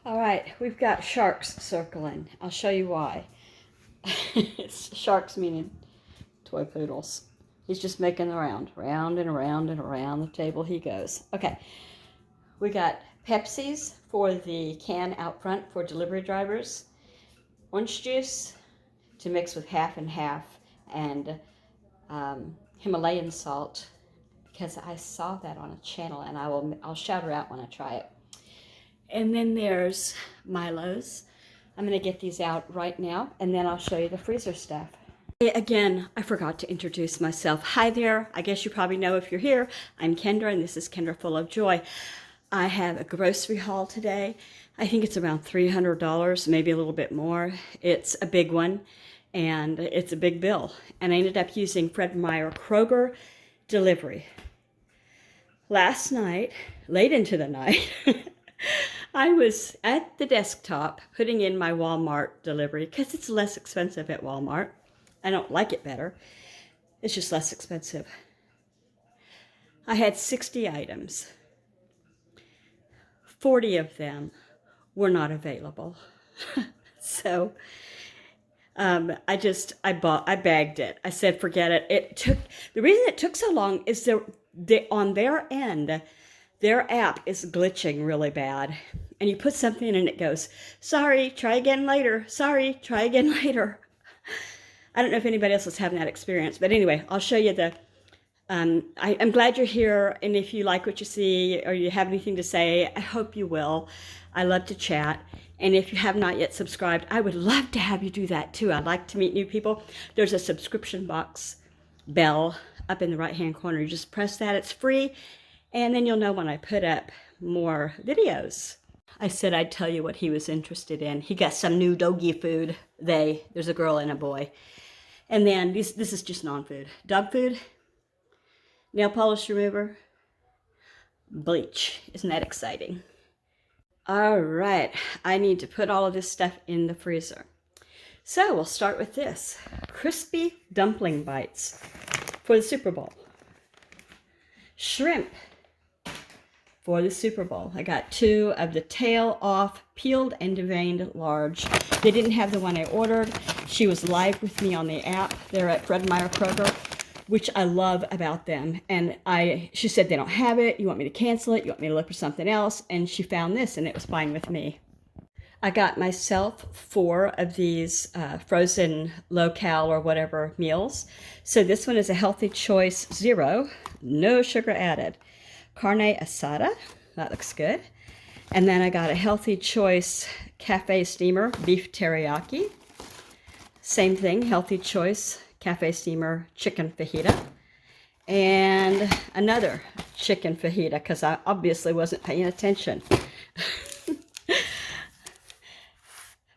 All right, we've got sharks circling. I'll show you why. Sharks meaning toy poodles. He's just making the round and around and around the table he goes. Okay, we got Pepsis for the can out front for delivery drivers, orange juice to mix with half and half, and Himalayan salt, because I saw that on a channel, and I'll shout her out when I try it. And then there's Milo's. I'm going to get these out right now, and then I'll show you the freezer stuff. Again, I forgot to introduce myself. Hi there. I guess you probably know if you're here. I'm Kendra, and this is Kendra Full of Joy. I have a grocery haul today. I think it's around $300, maybe a little bit more. It's a big one, and it's a big bill. And I ended up using Fred Meyer Kroger delivery. Last night, late into the night, I was at the desktop putting in my Walmart delivery because it's less expensive at Walmart. I don't like it better. It's just less expensive. I had 60 items. 40 of them were not available. So I bagged it. I said, forget it. The reason it took so long is on their end, their app is glitching really bad. And you put something in and it goes, sorry, try again later. Sorry, try again later. I don't know if anybody else is having that experience, but anyway, I'll show you I'm glad you're here, and if you like what you see or you have anything to say, I hope you will. I love to chat, and if you have not yet subscribed, I would love to have you do that too. I'd like to meet new people. There's a subscription box bell up in the right-hand corner. You just press that. It's free, and then you'll know when I put up more videos. I said I'd tell you what he was interested in. He got some new doggy food. There's a girl and a boy. And then this is just non-food. Dog food, nail polish remover, bleach. Isn't that exciting? All right, I need to put all of this stuff in the freezer. So we'll start with this. Crispy dumpling bites for the Super Bowl. Shrimp for the Super Bowl. I got 2 of the tail off, peeled and deveined large. They didn't have the one I ordered. She was live with me on the app. They're at Fred Meyer Kroger, which I love about them. And she said, they don't have it. You want me to cancel it? You want me to look for something else? And she found this, and it was fine with me. I got myself 4 of these frozen low-cal or whatever meals. So this one is a Healthy Choice 0, no sugar added. Carne asada, that looks good. And then I got a Healthy Choice Cafe Steamer beef teriyaki. Same thing, Healthy Choice Cafe Steamer chicken fajita. And another chicken fajita, because I obviously wasn't paying attention.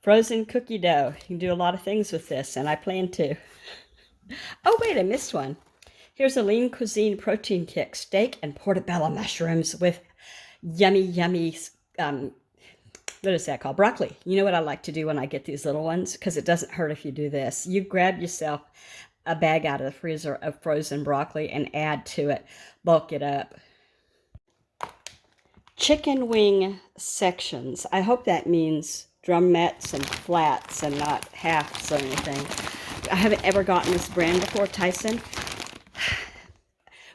Frozen cookie dough. You can do a lot of things with this, and I plan to. Oh, wait, I missed one. Here's a Lean Cuisine protein kick, steak and portobello mushrooms with yummy, what is that called? Broccoli. You know what I like to do when I get these little ones? Because it doesn't hurt if you do this. You grab yourself a bag out of the freezer of frozen broccoli and add to it. Bulk it up. Chicken wing sections. I hope that means drumettes and flats and not halves or anything. I haven't ever gotten this brand before, Tyson.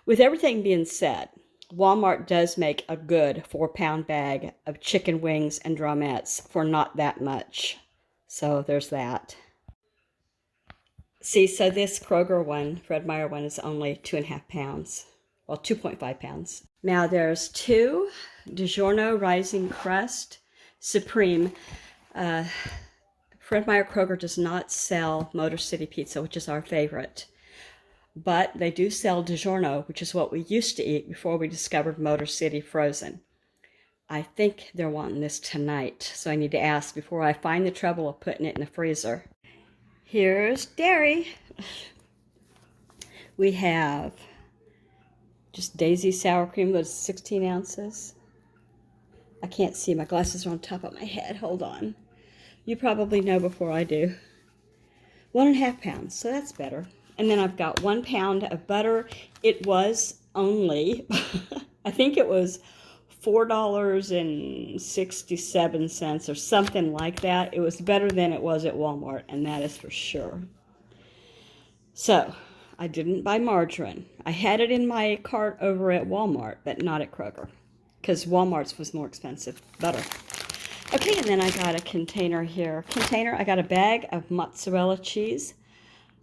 With everything being said, Walmart does make a good 4-pound bag of chicken wings and drumettes for not that much. So there's that. See, so this Kroger one, Fred Meyer one, is only 2.5 pounds. Well, 2.5 pounds. Now there's 2 DiGiorno Rising Crust Supreme. Fred Meyer Kroger does not sell Motor City Pizza, which is our favorite. But they do sell DiGiorno, which is what we used to eat before we discovered Motor City Frozen. I think they're wanting this tonight, so I need to ask before I find the trouble of putting it in the freezer. Here's dairy. We have just Daisy sour cream, those 16 ounces. I can't see, my glasses are on top of my head. Hold on. You probably know before I do. 1.5 pounds, so that's better. And then I've got 1 pound of butter. It was only, I think it was $4.67 or something like that. It was better than it was at Walmart, and that is for sure. So I didn't buy margarine. I had it in my cart over at Walmart, but not at Kroger, because Walmart's was more expensive butter. Okay, and then I got a container here. I got a bag of mozzarella cheese.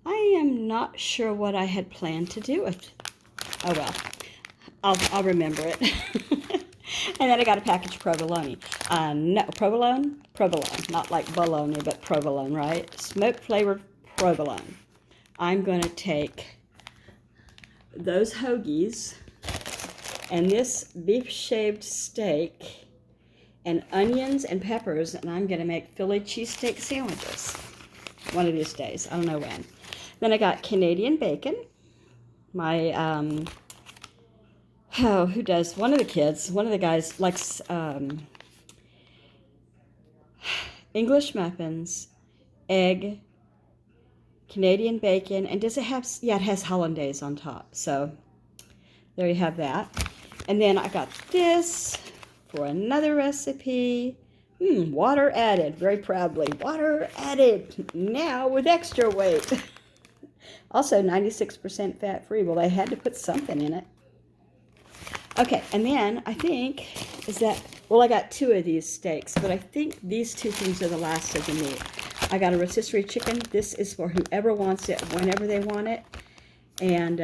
I am not sure what I had planned to do with. Oh well, I'll remember it. And then I got a package of provolone. No, provolone? Provolone. Not like bologna, but provolone, right? Smoke flavored provolone. I'm going to take those hoagies and this beef shaved steak and onions and peppers, and I'm going to make Philly cheesesteak sandwiches one of these days. I don't know when. Then I got Canadian bacon. My, who does? One of the guys likes English muffins, egg, Canadian bacon, and does it have, yeah, it has hollandaise on top. So there you have that. And then I got this for another recipe. Water added, very proudly. Water added, now with extra weight. Also 96% fat-free. Well, they had to put something in it. Okay, and then I think, I got 2 of these steaks, but I think these 2 things are the last of the meat. I got a rotisserie chicken. This is for whoever wants it, whenever they want it. And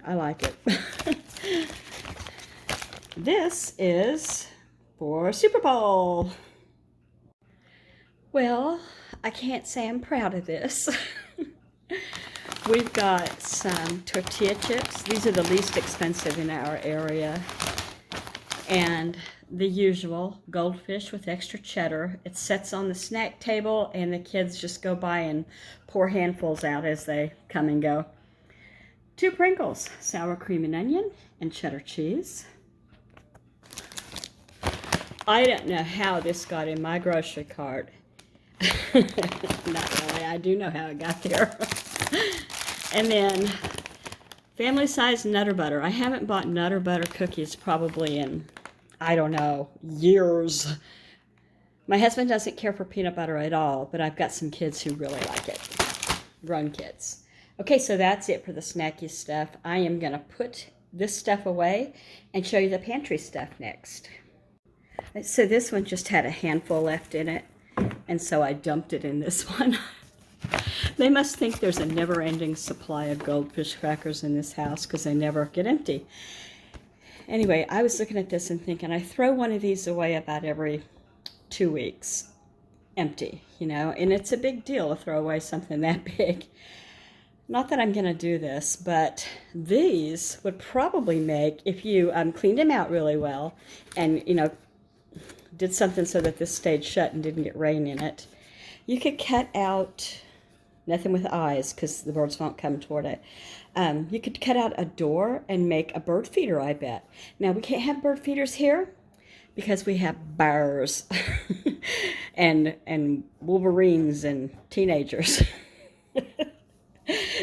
I like it. This is for Super Bowl. Well, I can't say I'm proud of this. We've got some tortilla chips. These are the least expensive in our area. And the usual goldfish with extra cheddar. It sets on the snack table, and the kids just go by and pour handfuls out as they come and go. 2 Pringles, sour cream and onion, and cheddar cheese. I don't know how this got in my grocery cart. Not really. I do know how it got there. And then family-sized Nutter Butter. I haven't bought Nutter Butter cookies probably in, I don't know, years. My husband doesn't care for peanut butter at all, but I've got some kids who really like it. Grown kids. Okay, so that's it for the snacky stuff. I am going to put this stuff away and show you the pantry stuff next. So this one just had a handful left in it, and so I dumped it in this one. They must think there's a never-ending supply of goldfish crackers in this house because they never get empty. Anyway, I was looking at this and thinking, I throw one of these away about every 2 weeks. Empty, you know, and it's a big deal to throw away something that big. Not that I'm going to do this, but these would probably make, if you cleaned them out really well and, you know, did something so that this stayed shut and didn't get rain in it, you could cut out, nothing with eyes because the birds won't come toward it. You could cut out a door and make a bird feeder, I bet. Now, we can't have bird feeders here because we have bears and wolverines and teenagers.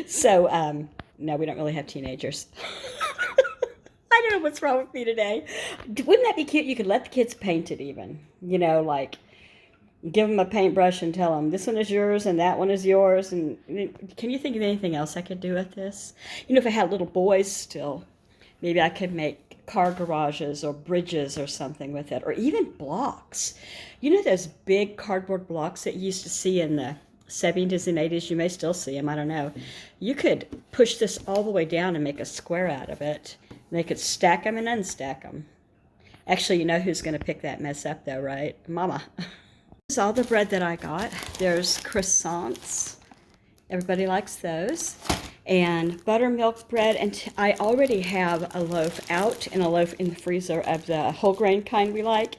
So, no, we don't really have teenagers. I don't know what's wrong with me today. Wouldn't that be cute? You could let the kids paint it even. You know, like, give them a paintbrush and tell them, this one is yours and that one is yours. And can you think of anything else I could do with this? You know, if I had little boys still, maybe I could make car garages or bridges or something with it. Or even blocks. You know those big cardboard blocks that you used to see in the 70s and 80s? You may still see them, I don't know. You could push this all the way down and make a square out of it. And they could stack them and unstack them. Actually, you know who's going to pick that mess up though, right? Mama. This is all the bread that I got. There's croissants. Everybody likes those. And buttermilk bread. And I already have a loaf out and a loaf in the freezer of the whole grain kind we like.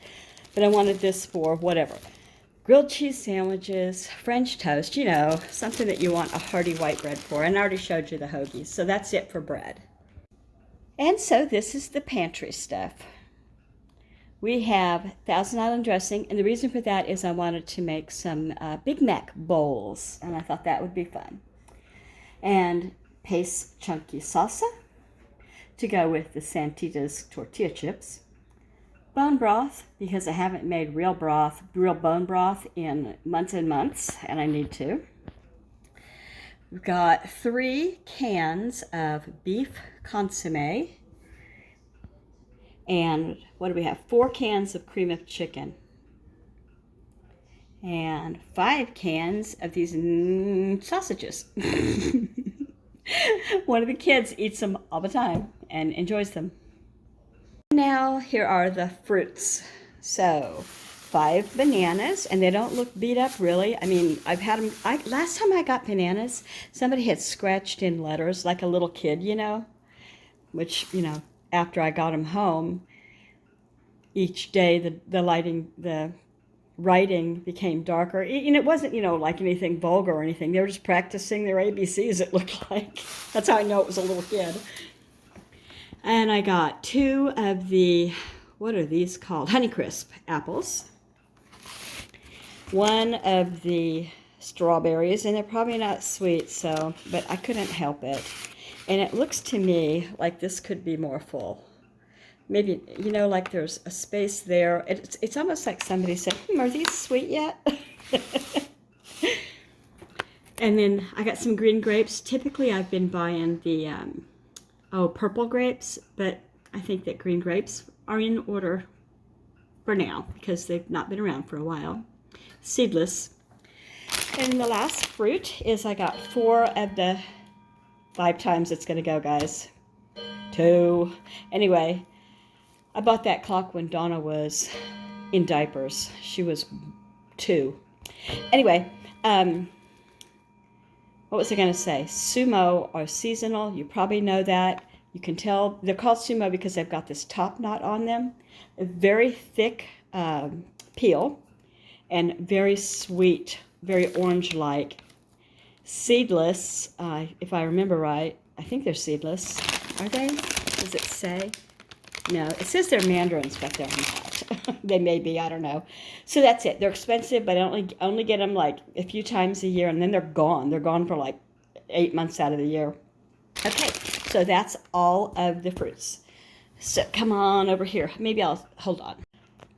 But I wanted this for whatever. Grilled cheese sandwiches, French toast, you know, something that you want a hearty white bread for. And I already showed you the hoagies. So that's it for bread. And so this is the pantry stuff. We have Thousand Island dressing, and the reason for that is I wanted to make some Big Mac bowls, and I thought that would be fun. And Pace chunky salsa, to go with the Santitas tortilla chips. Bone broth, because I haven't made real bone broth in months and months, and I need to. We've got 3 cans of beef consomme. And what do we have? 4 cans of cream of chicken. And 5 cans of these sausages. One of the kids eats them all the time and enjoys them. Now, here are the fruits. So, 5 bananas, and they don't look beat up really. I mean, I've had them, last time I got bananas, somebody had scratched in letters like a little kid, you know, which, you know, after I got them home, each day the writing became darker. And it wasn't, you know, like anything vulgar or anything. They were just practicing their ABCs, it looked like. That's how I know it was a little kid. And I got 2 of the, what are these called? Honeycrisp apples. 1 of the strawberries, and they're probably not sweet, so, but I couldn't help it. And it looks to me like this could be more full. Maybe, you know, like there's a space there. It's almost like somebody said, are these sweet yet? And then I got some green grapes. Typically, I've been buying the, purple grapes, but I think that green grapes are in order for now because they've not been around for a while. Seedless. And the last fruit is I got 4 of the 5 times it's going to go, guys. 2. Anyway, I bought that clock when Donna was in diapers. She was 2. Anyway, what was I going to say? Sumo are seasonal. You probably know that. You can tell they're called sumo because they've got this top knot on them. A very thick peel and very sweet, very orange-like. Seedless, if I remember right. I think they're seedless. Are they? Does it say? No, it says they're mandarins, but they're not. They may be, I don't know. So that's it. They're expensive, but I only get them like a few times a year, and then they're gone. They're gone for like 8 months out of the year. Okay, so that's all of the fruits. So come on over here. Maybe I'll, hold on.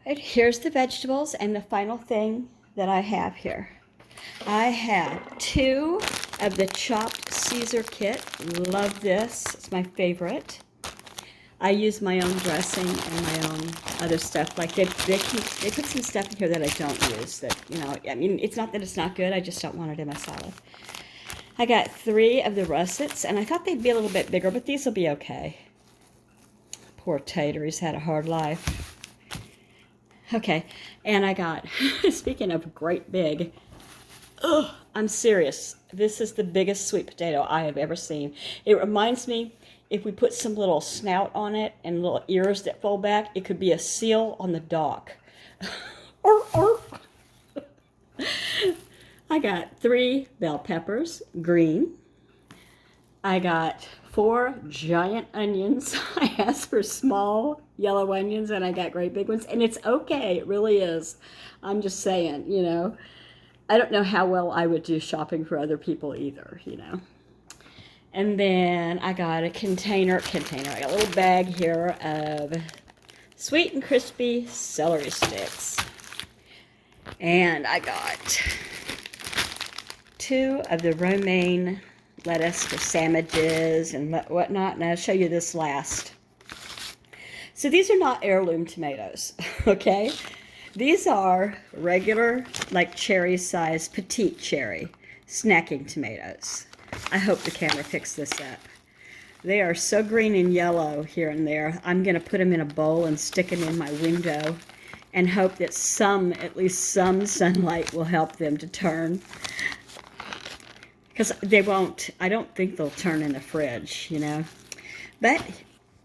Right, here's the vegetables, and the final thing that I have here. I have 2 of the chopped Caesar kit. Love this. It's my favorite. I use my own dressing and my own other stuff. Like they put some stuff in here that I don't use. That, you know, I mean, it's not that it's not good. I just don't want it in my salad. I got 3 of the russets, and I thought they'd be a little bit bigger, but these will be okay. Poor Tater, he's had a hard life. Okay, and I got, speaking of great big, I'm serious. This is the biggest sweet potato I have ever seen. It reminds me, if we put some little snout on it and little ears that fold back, it could be a seal on the dock. I got 3 bell peppers, green. I got 4 giant onions. I asked for small yellow onions, and I got great big ones. And it's okay. It really is. I'm just saying, you know. I don't know how well I would do shopping for other people either, you know. And then I got a container. I got a little bag here of sweet and crispy celery sticks. And I got 2 of the romaine lettuce for sandwiches and whatnot. And I'll show you this last. So these are not heirloom tomatoes, okay? These are regular, like cherry-sized, petite cherry, snacking tomatoes. I hope the camera picks this up. They are so green and yellow here and there. I'm going to put them in a bowl and stick them in my window and hope that at least some sunlight will help them to turn. Because they won't, I don't think they'll turn in the fridge, you know. But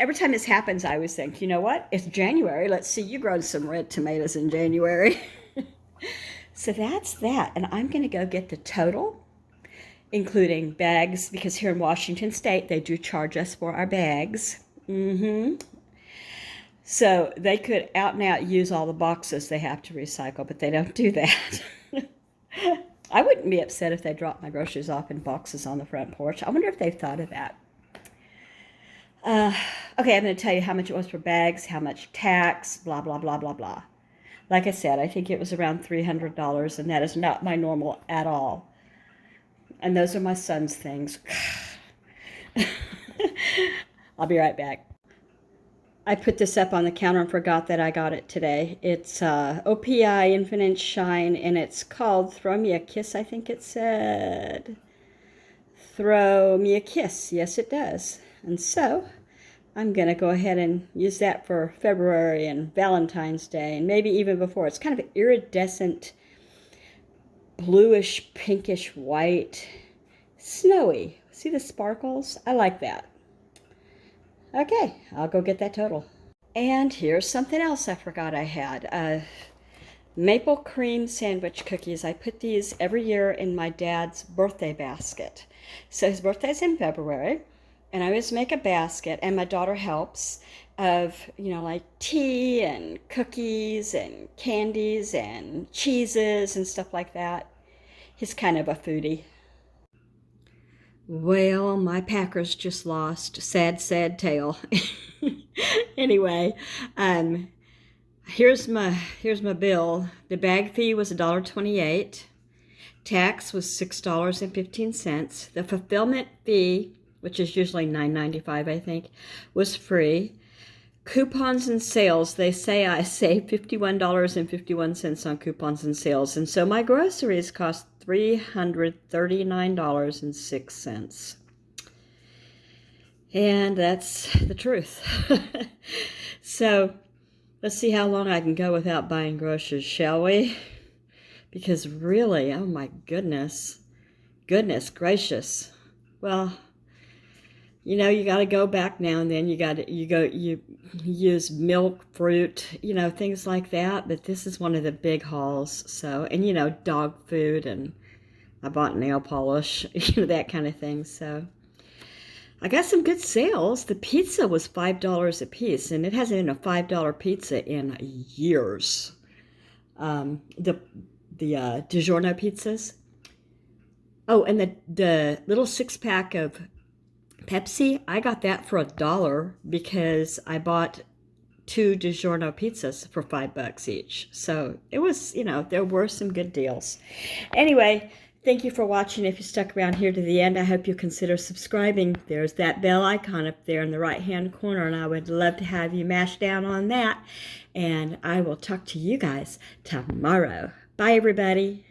every time this happens, I always think, you know what? It's January. Let's see you grow some red tomatoes in January. So that's that. And I'm going to go get the total, including bags, because here in Washington State, they do charge us for our bags. So they could out and out use all the boxes they have to recycle, but they don't do that. I wouldn't be upset if they dropped my groceries off in boxes on the front porch. I wonder if they've thought of that. Okay, I'm going to tell you how much it was for bags, how much tax, blah, blah, blah, blah, blah. Like I said, I think it was around $300, and that is not my normal at all. And those are my son's things. I'll be right back. I put this up on the counter and forgot that I got it today. It's OPI Infinite Shine, and it's called Throw Me a Kiss, I think it said. Throw Me a Kiss. Yes, it does. And so I'm going to go ahead and use that for February and Valentine's Day, and maybe even before. It's kind of iridescent, bluish, pinkish white, snowy. See the sparkles? I like that. Okay, I'll go get that total. And here's something else I forgot I had. Maple cream sandwich cookies. I put these every year in my dad's birthday basket. So his birthday's in February, and I always make a basket, and my daughter helps, of, like tea and cookies and candies and cheeses and stuff like that. He's kind of a foodie. Well, my Packers just lost. Sad, sad tale. Anyway, here's my bill. The bag fee was $1.28. Tax was $6.15. The fulfillment fee, which is usually $9.95, I think, was free. Coupons and sales, they say I saved $51.51 on coupons and sales. And so my groceries cost $339.06. And that's the truth. So let's see how long I can go without buying groceries, shall we? Because really, oh my goodness gracious. Well, you got to go back now and then. You use milk, fruit, things like that. But this is one of the big hauls. So, and dog food, and I bought nail polish, that kind of thing. So I got some good sales. The pizza was $5 a piece, and it hasn't been a $5 pizza in years. The DiGiorno pizzas. Oh, and the little 6-pack of Pepsi, I got that for $1 because I bought 2 DiGiorno pizzas for $5 each. So it was, there were some good deals. Anyway, thank you for watching. If you stuck around here to the end, I hope you consider subscribing. There's that bell icon up there in the right-hand corner, and I would love to have you mash down on that. And I will talk to you guys tomorrow. Bye, everybody.